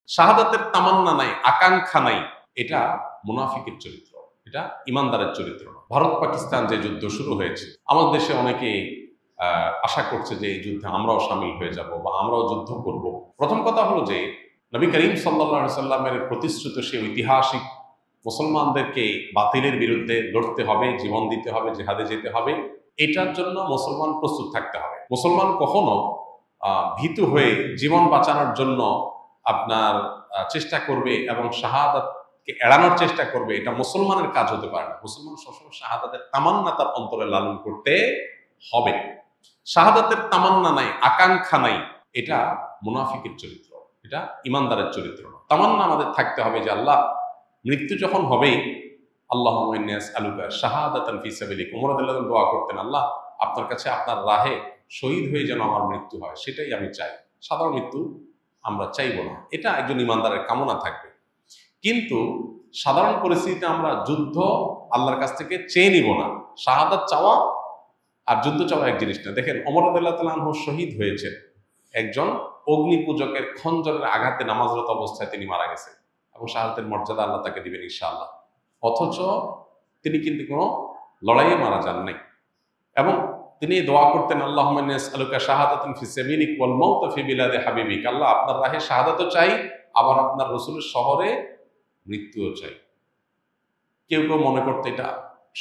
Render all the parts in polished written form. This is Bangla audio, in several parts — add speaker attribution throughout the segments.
Speaker 1: শাহাদাতের তামান্না নাই, আকাঙ্ক্ষা নাই, এটা মুনাফিকের চরিত্র, এটা ইমানদারের চরিত্র। ভারত পাকিস্তান যে যুদ্ধ শুরু হয়েছে, আমাদের দেশে অনেকে আশা করছে যে এই যুদ্ধে আমরাও সামিল হয়ে যাব বা আমরাও যুদ্ধ করব। প্রথম কথা হলো যে নবী করিম সাল্লাল্লাহু আলাইহি সাল্লামের প্রতিশ্রুত সেই ঐতিহাসিক মুসলমানদেরকে বাতিলের বিরুদ্ধে লড়তে হবে, জীবন দিতে হবে, জিহাদে যেতে হবে, এটার জন্য মুসলমান প্রস্তুত থাকতে হবে। মুসলমান কখনো ভীতু হয়ে জীবন বাঁচানোর জন্য আপনার চেষ্টা করবে এবং শাহাদাতকে এড়ানোর চেষ্টা করবে, এটা মুসলমানের কাজ হতে পারে না। মুসলমান সবসময় শাহাদাতের তামান্না তার অন্তরে লালন করতে হবে। শাহাদাতের তামান্না নাই, আকাঙ্ক্ষা নাই, এটা মুনাফিকের চরিত্র, এটা ইমানদারের চরিত্র। তামান্না আমাদের থাকতে হবে যে আল্লাহ মৃত্যু যখন হবে, আল্লাহুম্মা ইন্নী আসআলুকা শাহাদাতান ফি সাবিলিক, ওমর রাদিয়াল্লাহু আনহু দোয়া করতেন, আল্লাহ আপনার কাছে আপনার রাহে শহীদ হয়ে যেন আমার মৃত্যু হয়, সেটাই আমি চাই। সাধারণ মৃত্যু আমরা চাইব না, এটা একজন ইমানদারের কামনা থাকবে। কিন্তু সাধারণ পরিস্থিতিতে আমরা যুদ্ধ আল্লাহর কাছ থেকে চেয়ে নিব না। শাহাদাত চাওয়া আর যুদ্ধ চাওয়া এক জিনিস না। দেখেন ওমর রাদিয়াল্লাহু তাআলা আনহু শহীদ হয়েছেন একজন অগ্নি পূজকের খঞ্জরের আঘাতে নামাজরত অবস্থায় তিনি মারা গেছেন, এবং শাহাদাতের মর্যাদা আল্লাহ তাকে দিবেন ইনশাআল্লাহ। অথচ তিনি কিন্তু কোনো লড়াইয়ে মারা যান নাই, এবং তিনি দোয়া করতেন, আল্লাহুম্মা ইন্নী আসআলুকা শাহাদাতান ফি সাবিলিক ওয়াল মাউত ফি বিলাদি হাবিবিক, আল্লাহ আপনার রাহে শাহাদাতও চাই, আবার আপনার রাসূলের শহরে মৃত্যুও চাই। কেউ কেউ মনে করতে এটা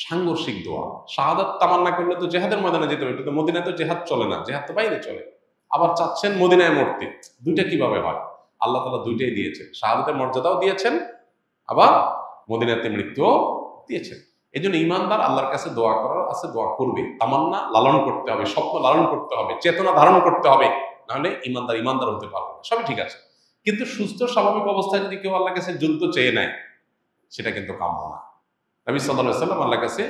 Speaker 1: সাংঘর্ষিক দোয়া। শাহাদাত তামান্না করলে তো জিহাদের ময়দানে যেতে হবে, কিন্তু মদিনায় তো জিহাদ চলে না, জিহাদ তো বাইরে চলে। আবার চাচ্ছেন মদিনায় মরতে, দুইটা কিভাবে হয়? আল্লাহ তাআলা দুইটাই দিয়েছেন, শাহাদাতের মর্যাদাও দিয়েছেন, আবার মদিনাতে মৃত্যুও দিয়েছেন। এই জন্য ইমানদার আল্লাহর কাছে দোয়া করার আছে, দোয়া করবে, তামান্না লালন করতে হবে, স্বপ্ন লালন করতে হবে, চেতনা ধারণ করতে হবে, নাহলে ইমানদার হতে পারবে না। সবই ঠিক আছে, কিন্তু সুস্থ স্বাভাবিক অবস্থায় যদি কেউ আল্লাহর কাছে যুদ্ধ চেয়ে নেয়, সেটা কিন্তু কাম্য না। নবী সাল্লাল্লাহু আলাইহি ওয়াসাল্লাম আল্লাহর কাছে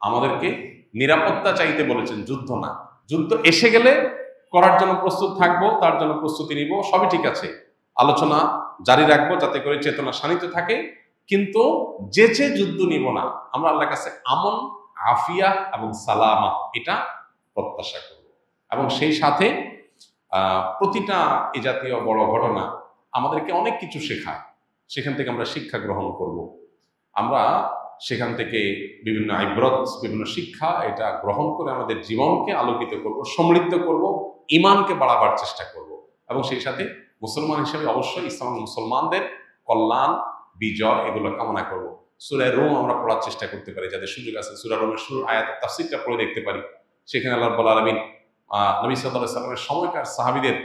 Speaker 1: আমাদেরকে নিরাপত্তা চাইতে বলেছেন, যুদ্ধ না। যুদ্ধ এসে গেলে করার জন্য প্রস্তুত থাকবো, তার জন্য প্রস্তুতি নিব, সবই ঠিক আছে, আলোচনা জারি রাখবো যাতে করে চেতনা শানিত থাকে, কিন্তু যেচে যুদ্ধ নিব না। আমরা আল্লাহর কাছে আমন, আফিয়া এবং সালামা এটা প্রত্যাশা করব, এবং সেই সাথে প্রতিটা এ জাতীয় বড় ঘটনা আমাদেরকে অনেক কিছু শেখায়, সেখান থেকে আমরা শিক্ষা গ্রহণ করব। আমরা সেখান থেকে বিভিন্ন আইব্রত, বিভিন্ন শিক্ষা এটা গ্রহণ করে আমাদের জীবনকে আলোকিত করব, সমৃদ্ধ করব, ইমানকে বাড়াবার চেষ্টা করব, এবং সেই সাথে মুসলমান হিসেবে অবশ্যই ইসলাম মুসলমানদের কল্যাণ, বিজয় এগুলো কামনা করব। সূরা রুম আমরা পড়ার চেষ্টা করতে পারি, যাদের সুযোগ আছে সূরা রুমের শুরুর আয়াতের তাফসীরটা পড়ে দেখতে পারি। সেখানে আল্লাহ রাব্বুল আলামিন নবী সাল্লাল্লাহু আলাইহি সাল্লামের সময়কার সাহাবীদের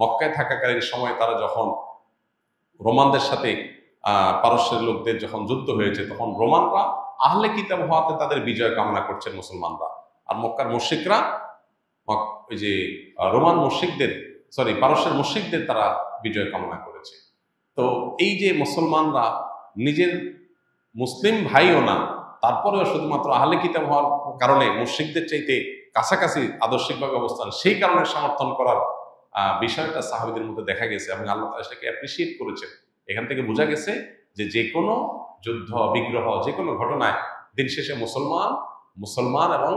Speaker 1: মক্কায় থাকাকালীন সময় তারা যখন রোমানদের সাথে পারস্যের লোকদের যখন যুদ্ধ হয়েছে, তখন রোমানরা আহলে কিতাব হওয়াতে তাদের বিজয় কামনা করছেন মুসলমানরা, আর মক্কার মুশরিকরা ওই যে রোমান মুশরিকদের পারস্যের মুশরিকদের তারা বিজয় কামনা করেছে। তো এই যে মুসলমানরা নিজের মুসলিম ভাইও না, তারপরেও শুধুমাত্র আহলে কিতাব হওয়ার কারণে মুশরিকদের চাইতে কাছাকাছি আদর্শিকভাবে অবস্থান, সেই কারণে সমর্থন করার বিষয়টা সাহাবীদের মধ্যে দেখা গেছে, এবং আল্লাহ তাআলা সেটাকে অ্যাপ্রিসিয়েট করেছেন। এখান থেকে বোঝা গেছে যে কোনো যুদ্ধ বিগ্রহ, যে কোনো ঘটনায় দিন শেষে মুসলমান এবং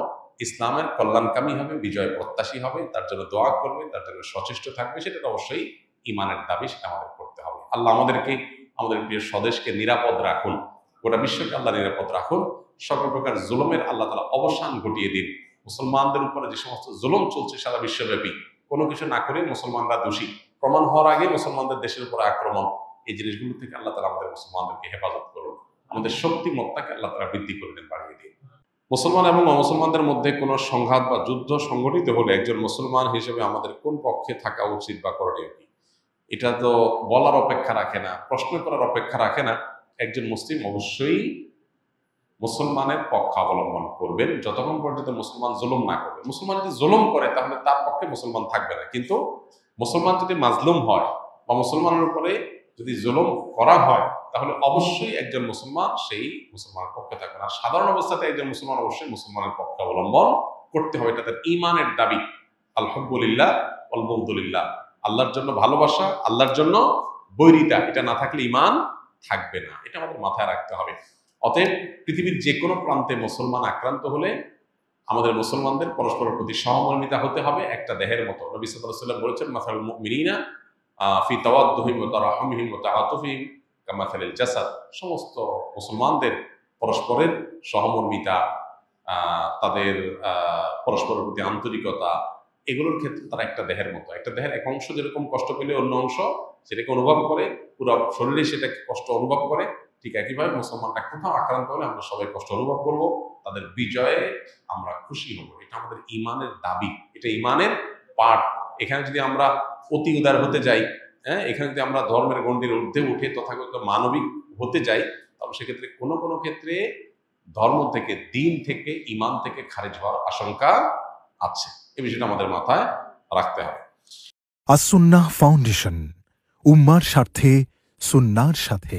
Speaker 1: ইসলামের কল্যাণকামী হবে, বিজয় প্রত্যাশী হবে, তার জন্য দোয়া করবে, তার জন্য সচেষ্ট থাকবে, সেটা তো অবশ্যই ইমানের দাবি, সেটা আমাদের করতে হবে। আল্লাহ আমাদেরকে, আমাদের প্রিয় স্বদেশকে নিরাপদ রাখুন, গোটা বিশ্বকে আল্লাহ নিরাপদ রাখুন, সকল প্রকার জুলুমের আল্লাহ তাআলা অবসান ঘটিয়ে দিন। মুসলমানদের উপরে যে সমস্ত জুলুম চলছে সারা বিশ্বব্যাপী, কোনো কিছু না করে মুসলমানরা দোষী প্রমাণ হওয়ার আগে মুসলমানদের দেশের উপর আক্রমণ, এই জিনিসগুলো থেকে আল্লাহ তাআলা আমাদের মুসলমানদেরকে হেফাজত করুন, আমাদের শক্তিমত্তাকে আল্লাহ তাআলা বৃদ্ধি করে দেন, বাড়িয়ে দিন। মুসলমান এবং অমুসলমানদের মধ্যে কোনো সংঘাত বা যুদ্ধ সংঘটিত হলে একজন মুসলমান হিসেবে আমাদের কোন পক্ষে থাকা উচিত বা করণীয় কি, এটা তো বলার অপেক্ষা রাখে না, প্রশ্ন করার অপেক্ষা রাখে না। একজন মুসলিম অবশ্যই মুসলমানের পক্ষ অবলম্বন করবেন যতক্ষণ পর্যন্ত মুসলমান জুলুম না করবে। মুসলমান যদি জুলুম করে তাহলে তার পক্ষে মুসলমান থাকবে না, কিন্তু মুসলমান যদি মাজলুম হয় বা মুসলমানের উপরে যদি জুলুম করা হয়, তাহলে অবশ্যই একজন মুসলমান সেই মুসলমানের পক্ষে থাকবে না। সাধারণ অবস্থাতে একজন মুসলমান অবশ্যই মুসলমানের পক্ষে অবলম্বন করতে হবে, এটা তার ঈমানের দাবি। আলহামদুলিল্লাহ ওয়াল বুগদুলিল্লাহ, আল্লাহর জন্য ভালোবাসা, আল্লাহর জন্য বৈরিতা, এটা না থাকলে ঈমান থাকবে না, এটা আমাদের মাথায় রাখতে হবে। অতএব পৃথিবীর যে কোনো প্রান্তে মুসলমান আক্রান্ত হলে আমাদের মুসলমানদের পরস্পরের প্রতি সহমর্মিতা হতে হবে, একটা দেহের মতো। নবী সাল্লাল্লাহু আলাইহি ওয়াসাল্লাম বলেছেন, মাসালুল মুমিনিনা ফি তাওয়াদ্দুহিম ওয়া তারাহুমিহিম ওয়া তাআতুফিহিম কামাসালিল জাসাদ। সমস্ত মুসলমানদের পরস্পরের সহমর্মিতা, তাদের পরস্পরের প্রতি আন্তরিকতা, এগুলোর ক্ষেত্রে তারা একটা দেহের মতো। একটা দেহের এক অংশ যেরকম কষ্ট পেলে অন্য অংশ সেটাকে অনুভব করে, পুরো শরীরে সেটাকে কষ্ট অনুভব করে, ঠিক একইভাবে মুসলমানরা কোথাও আক্রান্ত হলে আমরা সবাই কষ্ট অনুভব করব, তাদের বিজয়ে আমরা খুশি হব। এটা আমাদের ইমানের দাবি, এটা ইমানের পাঠ। এখানে যদি আমরা অতি উদার হতে যাই, হ্যাঁ, এখানে যদি আমরা ধর্মের গণ্ডির ঊর্ধ্বে উঠে তথাকথিত মানবিক হতে যাই, তাহলে সেক্ষেত্রে কোনো কোনো ক্ষেত্রে ধর্ম থেকে, দিন থেকে, ইমান থেকে খারিজ হওয়ার আশঙ্কা আছে। এই বিষয়টা আমাদের মাথায় রাখতে হবে।
Speaker 2: আস সুন্নাহ ফাউন্ডেশন, উম্মার স্বার্থে সুন্নাহর সাথে।